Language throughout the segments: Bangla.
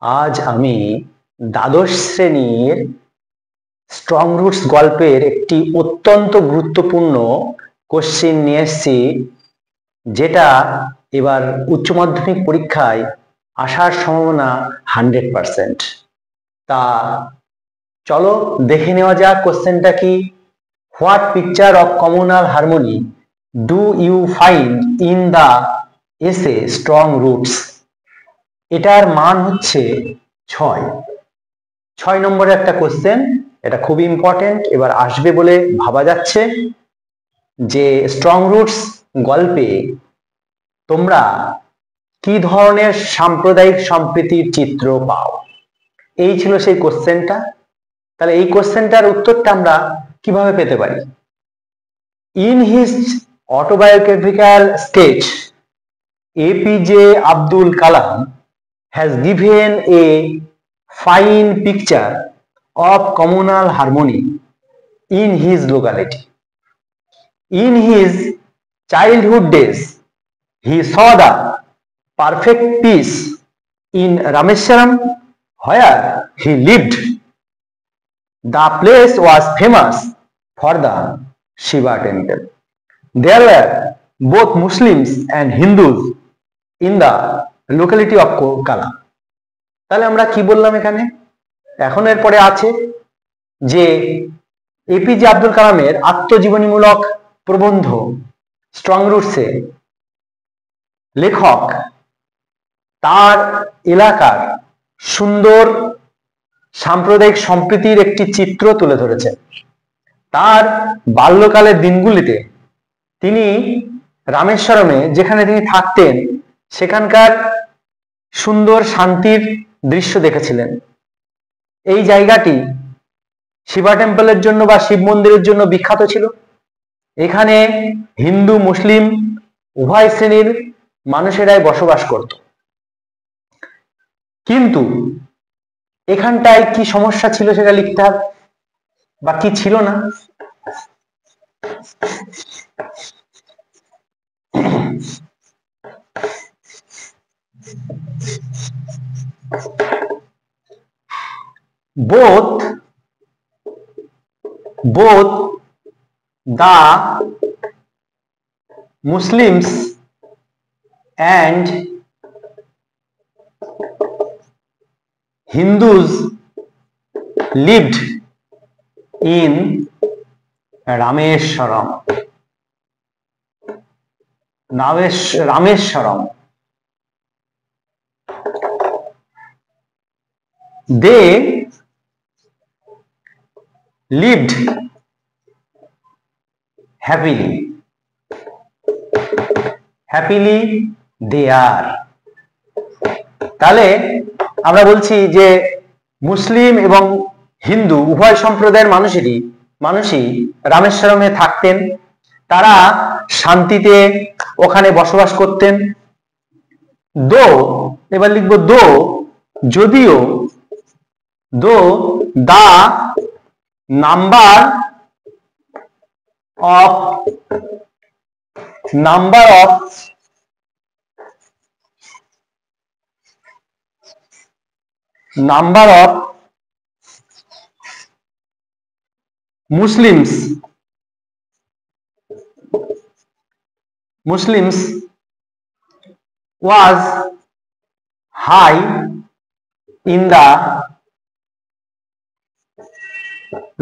আজ আমি দ্বাদশ শ্রেণীর স্ট্রং রুটস গল্পের একটি অত্যন্ত গুরুত্বপূর্ণ কোশ্চেন নিয়ে এসেছি, যেটা এবার উচ্চ মাধ্যমিক পরীক্ষায় আসার সম্ভাবনা 100%। তা চলো দেখে নেওয়া যাক কোশ্চেনটা কি। What picture of communal harmony do you find in the essay strong roots? এটার মান হচ্ছে 6 নম্বরের একটা কোশ্চেন। এটা খুব ইম্পর্টেন্ট, এবার আসবে বলে ভাবা যাচ্ছে। যে স্ট্রং রুটস গল্পে তোমরা কি ধরনের সাম্প্রদায়িক সম্প্রীতির চিত্র পাও, এই ছিল সেই কোশ্চেনটা। তাহলে এই কোশ্চেনটার উত্তরটা আমরা কিভাবে পেতে পারি? In his autobiographical sketch, APJ Abdul Kalam has given a fine picture of communal harmony in his locality. In his childhood days, he saw the perfect peace in Rameswaram, where he lived. The place was famous for the Shiva temple. There were both Muslims and Hindus in the locality of কালা। তাহলে আমরা কি বললাম এখানে? এখন এরপরে আছে যে এপিজে আব্দুল কালামের আত্মজীবনীমূলক প্রবন্ধ স্ট্রং রুটসে লেখক তার এলাকার সুন্দর সাম্প্রদায়িক সম্প্রীতির একটি চিত্র তুলে ধরেছেন। তার বাল্যকালের দিনগুলিতে তিনি রামেশ্বরমে, যেখানে তিনি থাকতেন, সেখানকার সুন্দর শান্তির দৃশ্য দেখেছিলেন। এই জায়গাটি শিবা টেম্পলের জন্য বা শিব মন্দিরের জন্য বিখ্যাত ছিল। এখানে হিন্দু মুসলিম উভয় শ্রেণীর মানুষেরাই বসবাস করত। কিন্তু এখানটায় কি সমস্যা ছিল সেটা লিখতে হবে, বা কি ছিল না। both the Muslims and Hindus lived in Rameswaram. They lived happily they are. তাহলে আমরা বলছি যে মুসলিম এবং হিন্দু উভয় সম্প্রদায়ের মানুষই রামেশ্বরমে থাকতেন। তারা শান্তিতে ওখানে বসবাস করতেন। এবার লিখবো যদিও the number of Muslims was high in the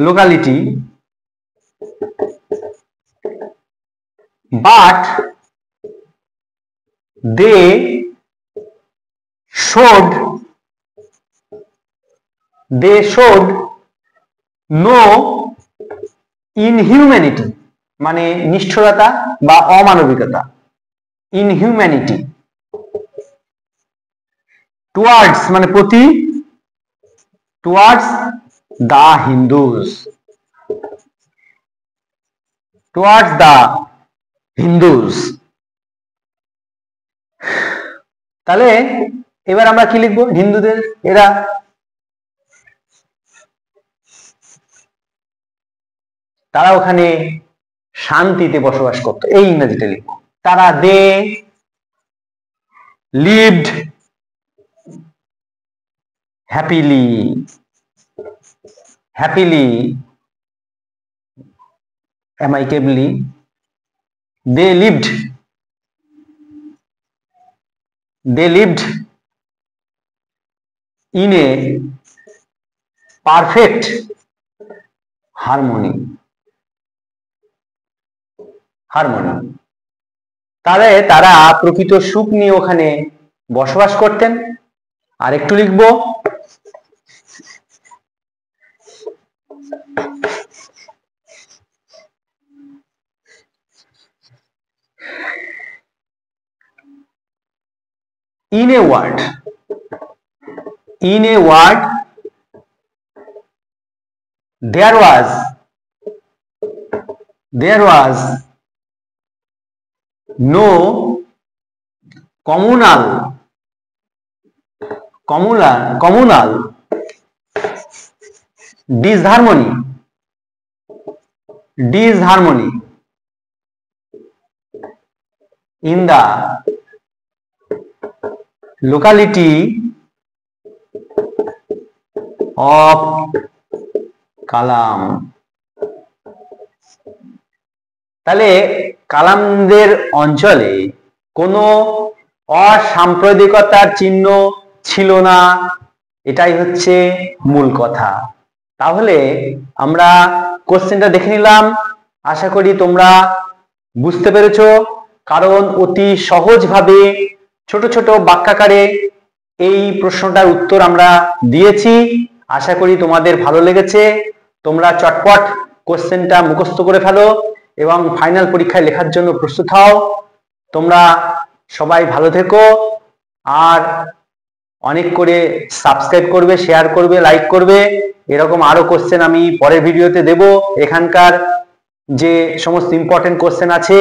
locality, but they showed no inhumanity, মানে নিষ্ঠুরতা বা অমানবিকতা, ইনহিউম্যানিটি, towards মানে প্রতি, towards the Hindus. তাহলে এবার আমরা কি লিখবো? হিন্দুদের তারা ওখানে শান্তিতে বসবাস করত, এই ইংরেজিটা লিখবো। তারা they lived happily, happily, amicably, they lived in a perfect harmony. তারা প্রকৃত সুখ নিয়ে ওখানে বসবাস করতেন। আর একটু লিখবো, in a word there was no communal disharmony in the locality of কালাম। তাহলে কালামদের অঞ্চলে কোনো অসাম্প্রদায়িকতার চিহ্ন ছিল না, এটাই হচ্ছে মূল কথা। তাহলে আমরা কোশ্চেনটা দেখে নিলাম, আশা করি তোমরা বুঝতে পেরেছো, কারণ অতি সহজভাবে ছোট ছোট বাক্যাকারে এই প্রশ্নটার উত্তর আমরা দিয়েছি। আশা করি তোমাদের ভালো লেগেছে। তোমরা চটপট কোশ্চেনটা মুখস্থ করে ফেলো এবং ফাইনাল পরীক্ষায় লেখার জন্য প্রস্তুত হও। তোমরা সবাই ভালো থেকো, আর অনেক করে সাবস্ক্রাইব করবে, শেয়ার করবে, লাইক করবে। এরকম আরো কোশ্চেন আমি পরের ভিডিওতে দেব। এখানকার যে সমস্ত ইম্পর্টেন্ট কোশ্চেন আছে,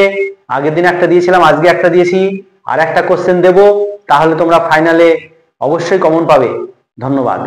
আগের দিন একটা দিয়েছিলাম, আজকে একটা দিয়েছি, আর একটা কোশ্চেন দেব, তাহলে তোমরা ফাইনালে অবশ্যই কমন পাবে। ধন্যবাদ।